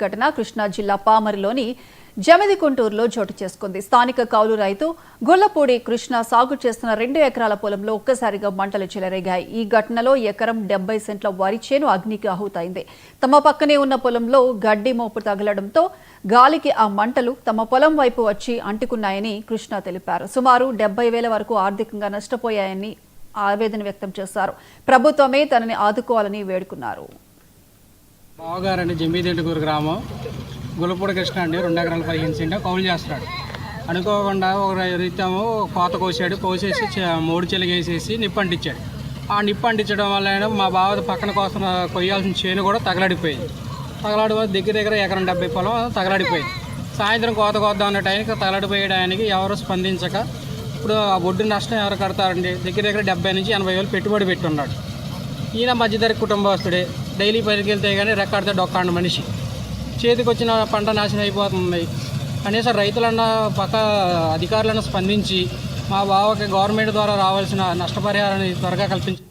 ఘటన కృష్ణా జిల్లా పామరిలోని జమిదికుంటూరులో చోటు చేసుకుంది. స్థానిక కౌలు రైతు గొల్లపూడి కృష్ణ సాగు చేస్తున్న 2 ఎకరాల పొలంలో ఒక్కసారిగా మంటలు చెలరేగాయి. ఈ ఘటనలో ఎకరం 70 సెంట్ల వరి చేను అగ్నికి ఆహుతైంది. తమ పక్కనే ఉన్న పొలంలో గడ్డి మోపు తగలడంతో గాలికి ఆ మంటలు తమ పొలం వైపు వచ్చి అంటుకున్నాయని కృష్ణ తెలిపారు. సుమారు 70,000 వరకు ఆర్థికంగా నష్టపోయాయని ఆవేదన వ్యక్తం చేశారు. ప్రభుత్వమే తనని ఆదుకోవాలని వేడుకున్నారు. బావగారండి జంబీదెంటుకూరు గ్రామం గొల్లపూడి కృష్ణ అండి 2 ఎకరాల 15 సెంట్లు కౌలు చేస్తున్నాడు. అనుకోకుండా ఒక రీతేమో కోత కోసాడు, కోసేసి మూడు చెలిగేసేసి నిప్పంటించాడు. ఆ నిప్పంటించడం వల్ల మా బావ పక్కన కోసం కొయ్యాల్సిన చేను కూడా తగలడిపోయింది. దగ్గర ఎకరం 70 పొలం తగలడిపోయింది. సాయంత్రం కోత కోద్దాం అనే టైంకి తగలడిపోయడానికి ఎవరు స్పందించక ఇప్పుడు ఆ ఒడ్డు నష్టం ఎవరు కడతారండి? దగ్గర 70 నుంచి 80,000 పెట్టుబడి పెట్టున్నాడు. ఈయన మధ్యతరగతి కుటుంబస్తుడే. డైలీ పనికి వెళ్తే కానీ రెక్కాడితే డొక్కాండ మనిషి. చేతికి వచ్చిన పంట నాశనం అయిపోతుంది. కనీసం రైతులన్నా పక్క అధికారులను స్పందించి మా బావకి గవర్నమెంట్ ద్వారా రావాల్సిన నష్టపరిహారాన్ని త్వరగా కల్పించి